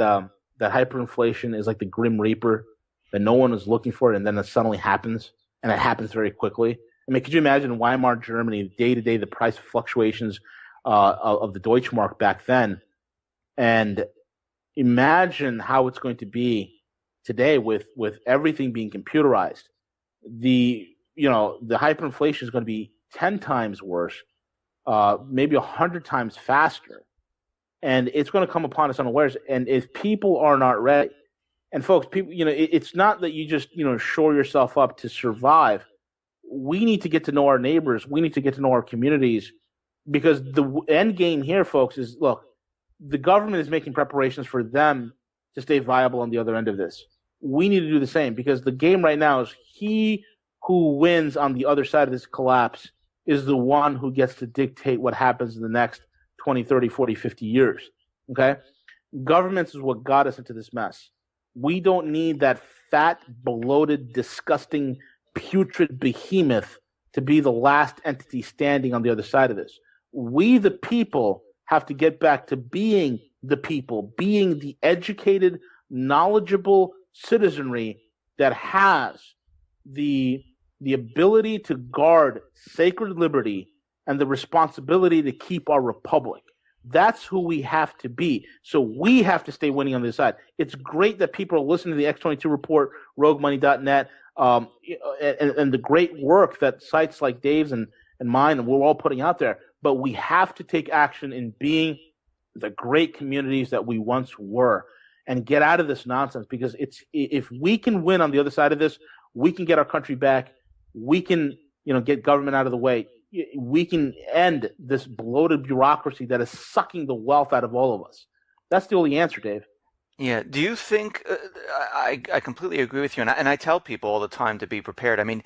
that hyperinflation is like the Grim Reaper, that no one is looking for it, and then it suddenly happens, and it happens very quickly. I mean, could you imagine Weimar Germany, day to day, the price fluctuations of the Deutschmark back then, and imagine how it's going to be today with everything being computerized. The hyperinflation is going to be 10 times worse. maybe 100 times faster. And it's going to come upon us unawares. And if people are not ready, and folks, people, it's not that you just, shore yourself up to survive. We need to get to know our neighbors. We need to get to know our communities, because the end game here, folks, is, look, the government is making preparations for them to stay viable on the other end of this. We need to do the same, because the game right now is he who wins on the other side of this collapse is the one who gets to dictate what happens in the next 20, 30, 40, 50 years. Okay? Governments is what got us into this mess. We don't need that fat, bloated, disgusting, putrid behemoth to be the last entity standing on the other side of this. We, the people, have to get back to being the people, being the educated, knowledgeable citizenry that has the ability to guard sacred liberty and the responsibility to keep our republic. That's who we have to be. So we have to stay winning on this side. It's great that people are listening to the X22 report, roguemoney.net, and the great work that sites like Dave's and mine, and we're all putting out there. But we have to take action in being the great communities that we once were and get out of this nonsense, because if we can win on the other side of this, we can get our country back. We can, get government out of the way. We can end this bloated bureaucracy that is sucking the wealth out of all of us. That's the only answer, Dave. Yeah. Do you think, I completely agree with you, and I tell people all the time to be prepared. I mean,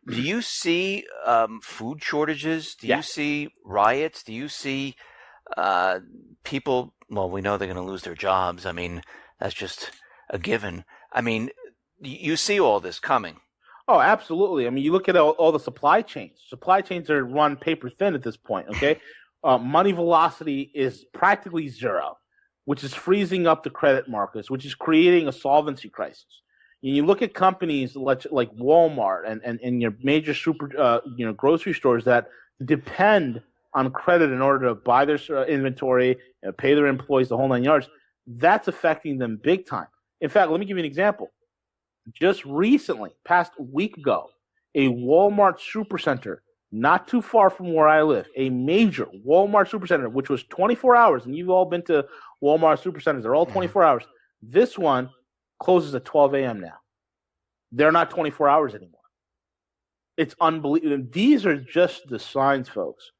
do you see food shortages? Do you see riots? Do you see people, well, we know they're going to lose their jobs. I mean, that's just a given. I mean, you see all this coming. Oh, absolutely. I mean, you look at all the supply chains. Supply chains are run paper thin at this point, okay? Money velocity is practically zero, which is freezing up the credit markets, which is creating a solvency crisis. And you look at companies like Walmart and your major super, grocery stores that depend on credit in order to buy their inventory, pay their employees, the whole 9 yards. That's affecting them big time. In fact, let me give you an example. Just recently, past a week ago, a Walmart supercenter not too far from where I live, a major Walmart supercenter, which was 24 hours, and you've all been to Walmart supercenters, they're all 24 hours. This one closes at 12 a.m. now. They're not 24 hours anymore. It's unbelievable. These are just the signs, folks.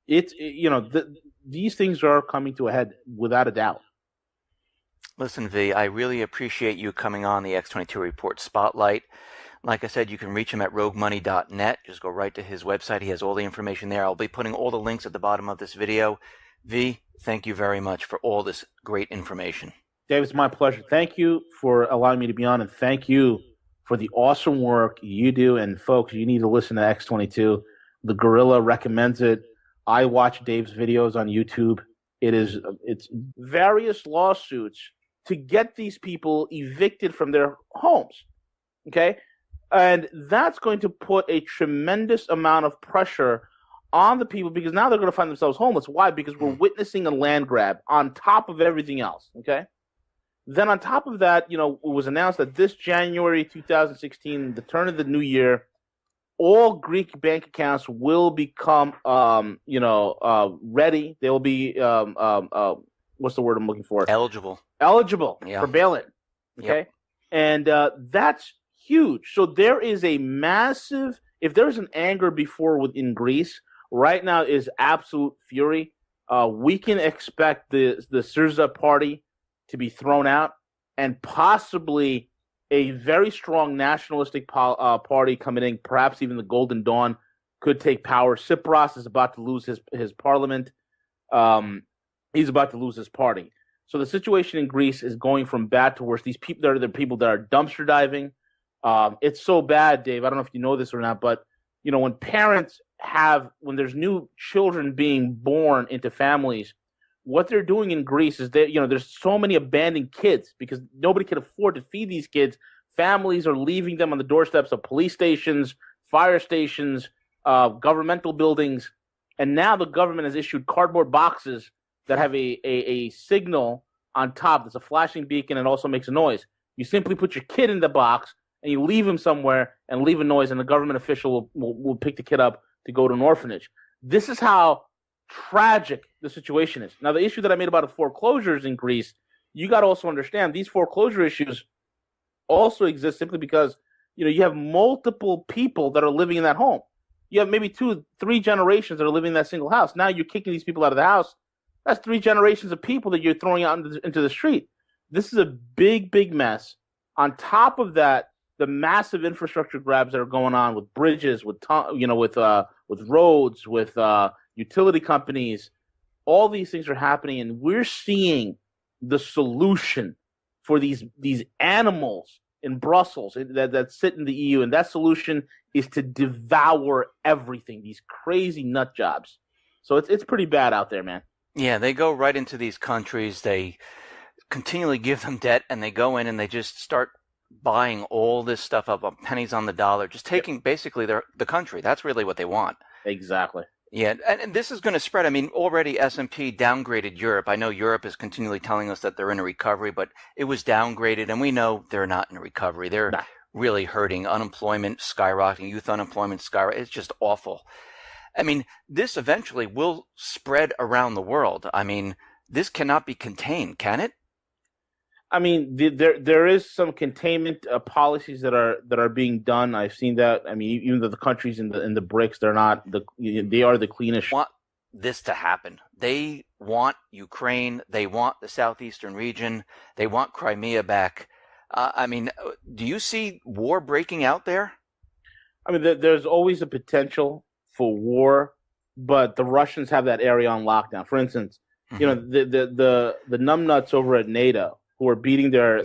These things are coming to a head without a doubt. Listen, V, I really appreciate you coming on the X22 Report Spotlight. Like I said, you can reach him at roguemoney.net. Just go right to his website. He has all the information there. I'll be putting all the links at the bottom of this video. V, thank you very much for all this great information. Dave, it's my pleasure. Thank you for allowing me to be on, and thank you for the awesome work you do. And folks, you need to listen to X22. The Gorilla recommends it. I watch Dave's videos on YouTube. It's various lawsuits to get these people evicted from their homes, okay? And that's going to put a tremendous amount of pressure on the people, because now they're going to find themselves homeless. Why? Because we're witnessing a land grab on top of everything else, okay? Then on top of that, it was announced that this January 2016, the turn of the new year, all Greek bank accounts will become, ready. They will be, what's the word I'm looking for? Eligible for bail-in. Okay, yep. And that's huge. So there is a massive. If there's an anger before within Greece, right now is absolute fury. We can expect the Syriza party to be thrown out, and possibly a very strong nationalistic party coming in. Perhaps even the Golden Dawn could take power. Tsipras is about to lose his parliament. He's about to lose his party. So the situation in Greece is going from bad to worse. These people are the people that are dumpster diving. It's so bad, Dave. I don't know if you know this or not, but when there's new children being born into families, what they're doing in Greece is that there's so many abandoned kids because nobody can afford to feed these kids. Families are leaving them on the doorsteps of police stations, fire stations, governmental buildings, and now the government has issued cardboard boxes that have a signal on top that's a flashing beacon and also makes a noise. You simply put your kid in the box and you leave him somewhere and leave a noise, and the government official will pick the kid up to go to an orphanage. This is how tragic the situation is. Now, the issue that I made about the foreclosures in Greece, you got to also understand these foreclosure issues also exist simply because you have multiple people that are living in that home. You have maybe 2-3 generations that are living in that single house. Now you're kicking these people out of the house. That's 3 generations of people that you're throwing out into the street. This is a big, big mess. On top of that, the massive infrastructure grabs that are going on with bridges, with roads, with utility companies, all these things are happening, and we're seeing the solution for these animals in Brussels that sit in the EU, and that solution is to devour everything. These crazy nut jobs. So it's pretty bad out there, man. Yeah, they go right into these countries. They continually give them debt, and they go in and they just start buying all this stuff up on pennies on the dollar, just taking basically the country. That's really what they want. Exactly. Yeah, and this is going to spread. I mean, already S&P downgraded Europe. I know Europe is continually telling us that they're in a recovery, but it was downgraded, and we know they're not in a recovery. They're really hurting. Unemployment skyrocketing, youth unemployment skyrocketing. It's just awful. I mean, this eventually will spread around the world. I mean, this cannot be contained, can it? I mean, there is some containment policies that are being done. I've seen that. I mean, even though the countries in the BRICS, they are the cleanest. Want this to happen. They want Ukraine. They want the southeastern region. They want Crimea back. I mean, do you see war breaking out there? I mean, there's always a potential for war, but the Russians have that area on lockdown. For instance, the numbnuts over at NATO, who are beating their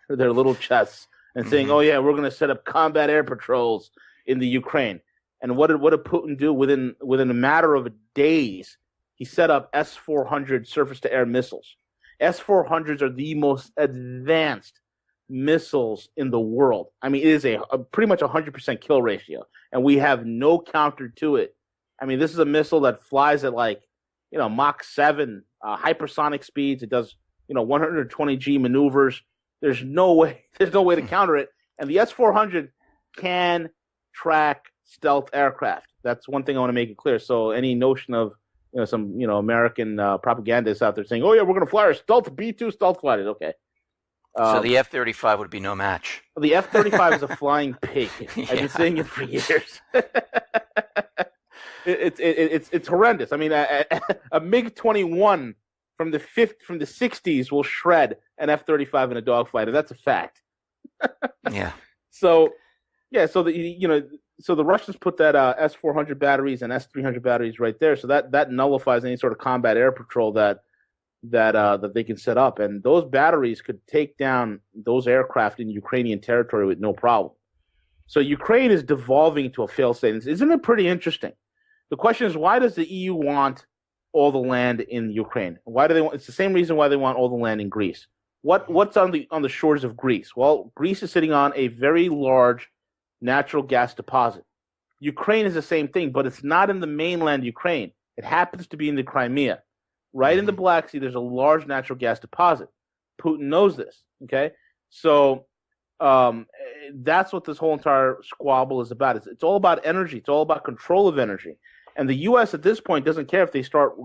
little chests and saying, "Oh yeah, we're going to set up combat air patrols in the Ukraine." And what did Putin do within a matter of days? He set up S-400 surface-to-air missiles. S-400s are the most advanced missiles in the world. I mean, it is a pretty much 100% kill ratio, and we have no counter to it. I mean, this is a missile that flies at Mach 7 hypersonic speeds. It does 120 G maneuvers. There's no way to counter it. And the S-400 can track stealth aircraft. That's one thing I want to make it clear. So any notion of some American propagandists out there saying, "Oh yeah, we're going to fly our stealth B-2 stealth fighters," okay. So the F-35 would be no match. The F-35 is a flying pig. Yeah. I've been saying it for years. It's horrendous. I mean, a MiG-21 from the 60s will shred an F-35 in a dogfighter. That's a fact. Yeah. So the Russians put that S-400 batteries and S-300 batteries right there. So that nullifies any sort of combat air patrol that they can set up, and those batteries could take down those aircraft in Ukrainian territory with no problem. So Ukraine is devolving into a failed state. Isn't it pretty interesting? The question is, why does the EU want all the land in Ukraine? Why do they want? It's the same reason why they want all the land in Greece. What's on the shores of Greece? Well, Greece is sitting on a very large natural gas deposit. Ukraine is the same thing, but it's not in the mainland Ukraine. It happens to be in the Crimea. Right in the Black Sea, there's a large natural gas deposit. Putin knows this, okay? So that's what this whole entire squabble is about. It's all about energy. It's all about control of energy. And the U.S. at this point doesn't care if they start,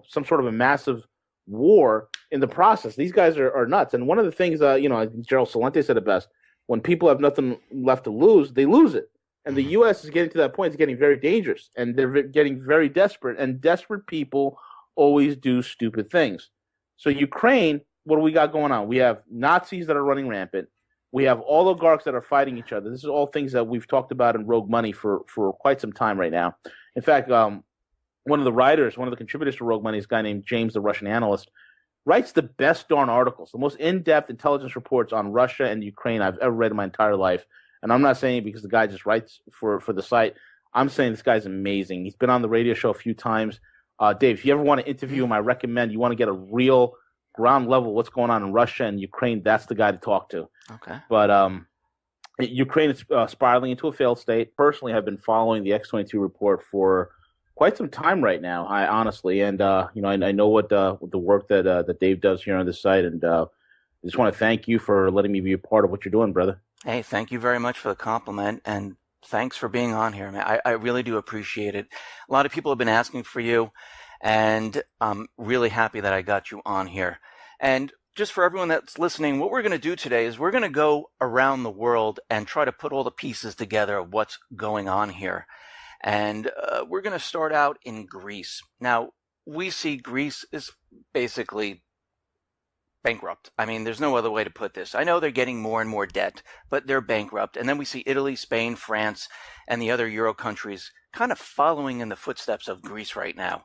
some sort of a massive war in the process. These guys are nuts. And one of the things, I think Gerald Celente said it best, when people have nothing left to lose, they lose it. And the U.S. is getting to that point. It's getting very dangerous. And they're getting very desperate. And desperate people always do stupid things. So Ukraine, what do we got going on? We have Nazis that are running rampant. We have oligarchs that are fighting each other. This is all things that we've talked about in Rogue Money for quite some time right now. In fact, one of the contributors to Rogue Money is a guy named James, the Russian analyst, writes the best darn articles, the most in-depth intelligence reports on Russia and Ukraine I've ever read in my entire life. And I'm not saying it because the guy just writes for the site. I'm saying this guy's amazing. He's been on the radio show a few times. Dave, if you ever want to interview him, I recommend you want to get a real ground level what's going on in Russia and Ukraine. That's the guy to talk to. Okay. But Ukraine is spiraling into a failed state. Personally, I've been following the X-22 report for quite some time right now. I honestly, and I know what the work that Dave does here on this site, and I just want to thank you for letting me be a part of what you're doing, brother. Hey, thank you very much for the compliment. And thanks for being on here, man. I really do appreciate it. A lot of people have been asking for you, and I'm really happy that I got you on here. And just for everyone that's listening, what we're going to do today is we're going to go around the world and try to put all the pieces together of what's going on here. And we're going to start out in Greece. Now, we see Greece is basically bankrupt. I mean, there's no other way to put this. I know they're getting more and more debt, but they're bankrupt. And then we see Italy, Spain, France, and the other Euro countries kind of following in the footsteps of Greece right now.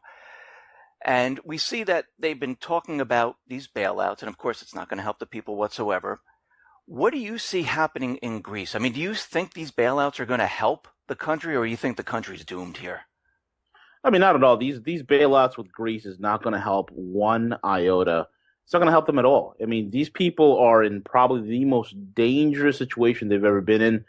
And we see that they've been talking about these bailouts, and of course, it's not going to help the people whatsoever. What do you see happening in Greece? I mean, do you think these bailouts are going to help the country, or do you think the country's doomed here? I mean, not at all. These bailouts with Greece is not going to help one iota. It's not going to help them at all. I mean, these people are in probably the most dangerous situation they've ever been in.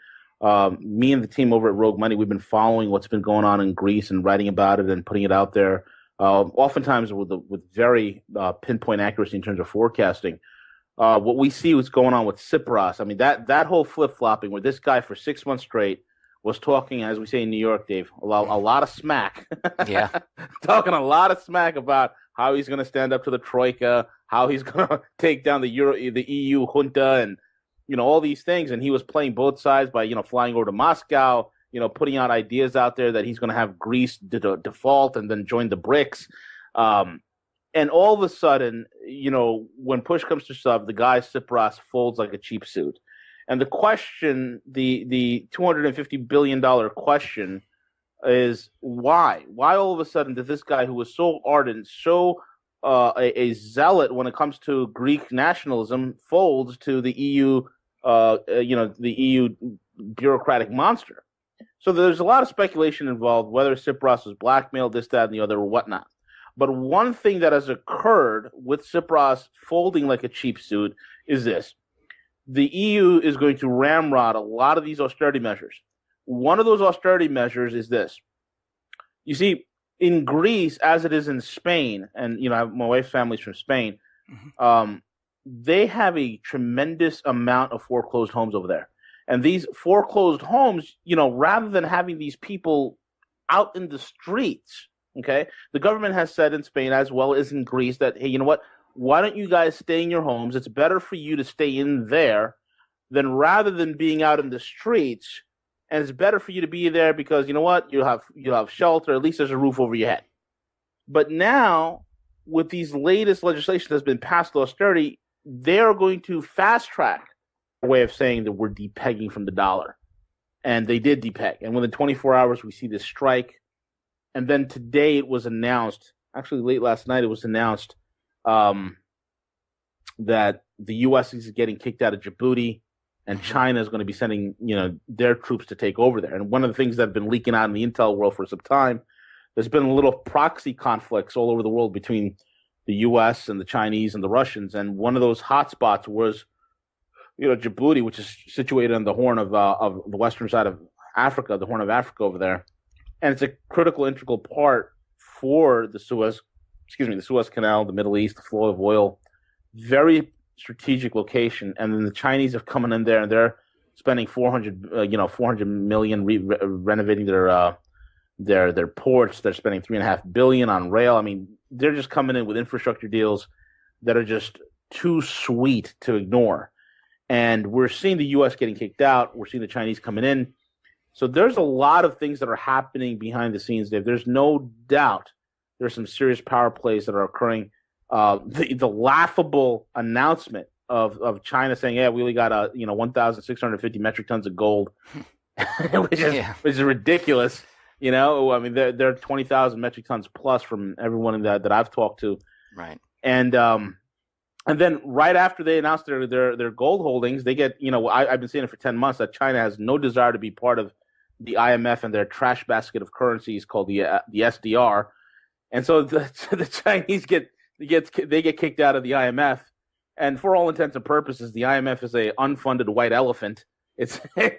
Me and the team over at Rogue Money, we've been following what's been going on in Greece and writing about it and putting it out there. Oftentimes with very pinpoint accuracy in terms of forecasting. What we see what's going on with Tsipras, I mean, that whole flip-flopping where this guy for 6 months straight was talking, as we say in New York, Dave, a lot of smack. Yeah. Talking a lot of smack about how he's going to stand up to the Troika, how he's going to take down the EU junta and, all these things. And he was playing both sides by, flying over to Moscow, putting out ideas out there that he's going to have Greece default and then join the BRICS. And all of a sudden, when push comes to shove, the guy Tsipras folds like a cheap suit. And the question, the $250 billion question is why? Why all of a sudden did this guy who was so ardent, so a zealot when it comes to Greek nationalism folds to the EU, the EU bureaucratic monster? So there's a lot of speculation involved, whether Tsipras was blackmailed, this, that, and the other, or whatnot. But one thing that has occurred with Tsipras folding like a cheap suit is this. The EU is going to ramrod a lot of these austerity measures. One of those austerity measures is this. You see, in Greece, as it is in Spain, and my wife's family's from Spain, they have a tremendous amount of foreclosed homes over there. And these foreclosed homes, rather than having these people out in the streets, okay, the government has said in Spain as well as in Greece that, hey, you know what? Why don't you guys stay in your homes? It's better for you to stay in there than rather than being out in the streets. And it's better for you to be there because, you know what? You'll have shelter. At least there's a roof over your head. But now, with these latest legislation that's been passed to austerity, they're going to fast track a way of saying that we're depegging from the dollar. And they did depeg. And within 24 hours, we see this strike. And then today it was announced, actually late last night, it was announced that the U.S. is getting kicked out of Djibouti and China is going to be sending, their troops to take over there. And one of the things that have been leaking out in the intel world for some time, there's been a little proxy conflicts all over the world between the U.S. and the Chinese and the Russians. And one of those hotspots was, Djibouti, which is situated on the horn of the western side of Africa, the Horn of Africa over there. And it's a critical, integral part for the Suez Canal, the Middle East, the flow of oil. Very strategic location. And then the Chinese have come in there and they're spending $400 million renovating their ports. They're spending $3.5 billion on rail. I mean, they're just coming in with infrastructure deals that are just too sweet to ignore. And we're seeing the U.S. getting kicked out. We're seeing the Chinese coming in. So there's a lot of things that are happening behind the scenes, Dave. There's no doubt there's some serious power plays that are occurring. The laughable announcement of China saying, "Yeah, we only got 1,650 metric tons of gold," which is ridiculous. I mean, they're 20,000 metric tons plus from everyone that I've talked to. Right. And then right after they announced their gold holdings, they get, I've been saying it for 10 months that China has no desire to be part of the IMF and their trash basket of currencies called the SDR. And so the Chinese get kicked out of the IMF. And for all intents and purposes, the IMF is a unfunded white elephant. It's a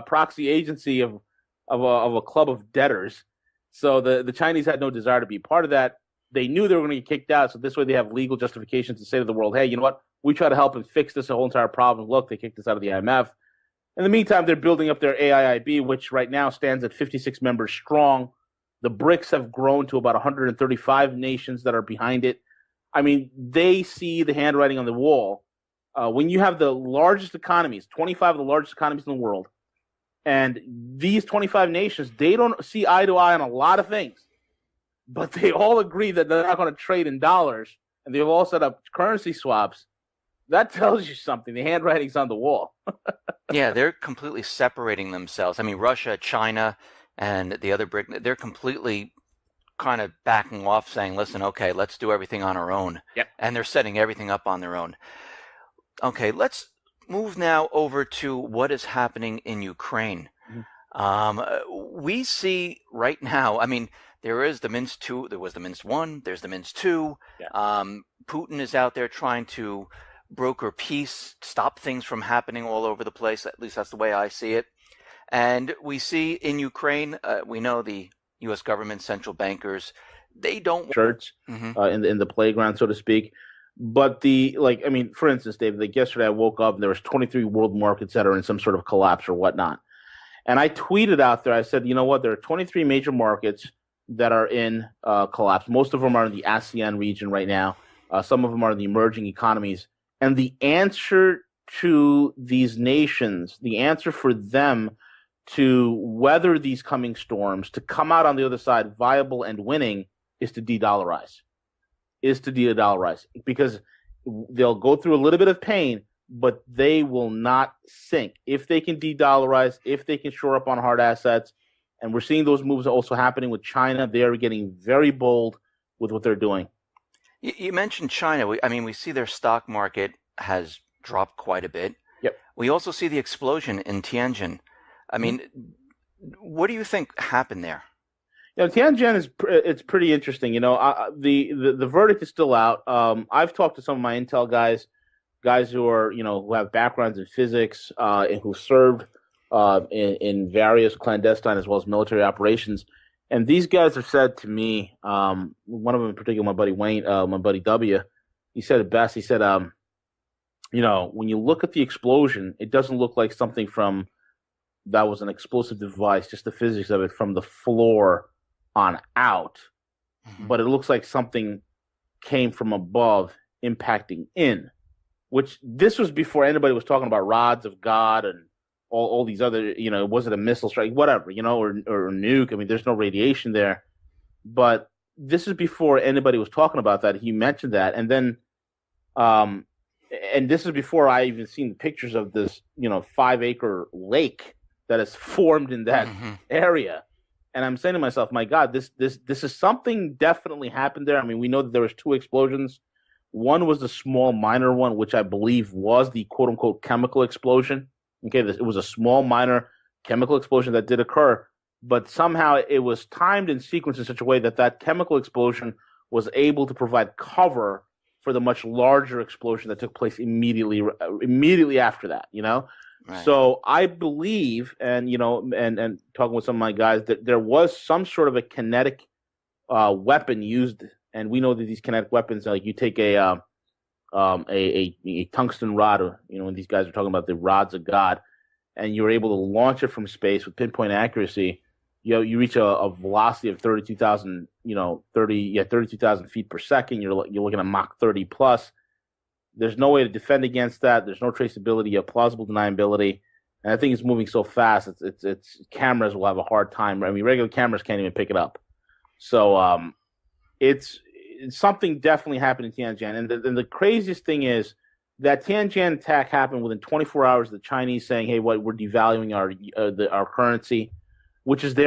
proxy agency of a club of debtors. So the Chinese had no desire to be part of that. They knew they were going to get kicked out, so this way they have legal justifications to say to the world, hey, you know what? We try to help and fix this whole entire problem. Look, they kicked us out of the IMF. In the meantime, they're building up their AIIB, which right now stands at 56 members strong. The BRICS have grown to about 135 nations that are behind it. I mean, they see the handwriting on the wall. When you have the largest economies, 25 of the largest economies in the world, and these 25 nations, they don't see eye to eye on a lot of things, but they all agree that they're not going to trade in dollars, and they've all set up currency swaps. That tells you something. The handwriting's on the wall. Yeah, they're completely separating themselves. I mean, Russia, China, and the other BRIC, they're completely kind of backing off, saying, listen, okay, let's do everything on our own. Yep. And they're setting everything up on their own. Okay, let's move now over to what is happening in Ukraine. We see right now, I mean, there is the Minsk 2, there was the Minsk 1, there's the Minsk 2. Yeah. Putin is out there trying to broker peace, stop things from happening all over the place. At least that's the way I see it. And we see in Ukraine, we know the U.S. government, central bankers, they don't shirts in the playground, so to speak. But for instance, David, like yesterday I woke up and there was 23 world markets that are in some sort of collapse or whatnot. And I tweeted out there, I said, you know what, there are 23 major markets that are in collapse. Most of them are in the ASEAN region right now. Some of them are in the emerging economies. And the answer to these nations, the answer for them to weather these coming storms, to come out on the other side viable and winning, is to de-dollarize. Because they'll go through a little bit of pain, but they will not sink. If they can de-dollarize, if they can shore up on hard assets, and we're seeing those moves also happening with China. They are getting very bold with what they're doing. You mentioned China. We see their stock market has dropped quite a bit. Yep. We also see the explosion in Tianjin. I mean, what do you think happened there? Tianjin it's pretty interesting. The verdict is still out. I've talked to some of my intel guys who are who have backgrounds in physics and who served in various clandestine as well as military operations. And these guys have said to me, one of them in particular, my buddy Wayne, my buddy W, he said it best. He said, when you look at the explosion, it doesn't look like something that was an explosive device, just the physics of it from the floor on out. But it looks like something came from above impacting in, which this was before anybody was talking about rods of God and all these other, was it a missile strike, whatever, or nuke. I mean, there's no radiation there. But this is before anybody was talking about that. He mentioned that. And then, and this is before I even seen the pictures of this, 5-acre lake that is formed in that area. And I'm saying to myself, my God, this is something definitely happened there. I mean, we know that there was 2 explosions. One was the small minor one, which I believe was the quote unquote chemical explosion. Okay, it was a small minor chemical explosion that did occur, but somehow it was timed and sequenced in such a way that chemical explosion was able to provide cover for the much larger explosion that took place immediately after that. Right. So I believe, and and talking with some of my guys, that there was some sort of a kinetic weapon used, and we know that these kinetic weapons, like you take a tungsten rod, when these guys are talking about the rods of God, and you're able to launch it from space with pinpoint accuracy, you reach a velocity of 32,000 feet per second. You're looking at Mach 30 plus. There's no way to defend against that. There's no traceability. You have plausible deniability, and I think it's moving so fast. It's cameras will have a hard time. I mean, regular cameras can't even pick it up. So it's something definitely happened in Tianjin. And the craziest thing is that Tianjin attack happened within 24 hours of the Chinese saying, hey, we're devaluing our currency, which is their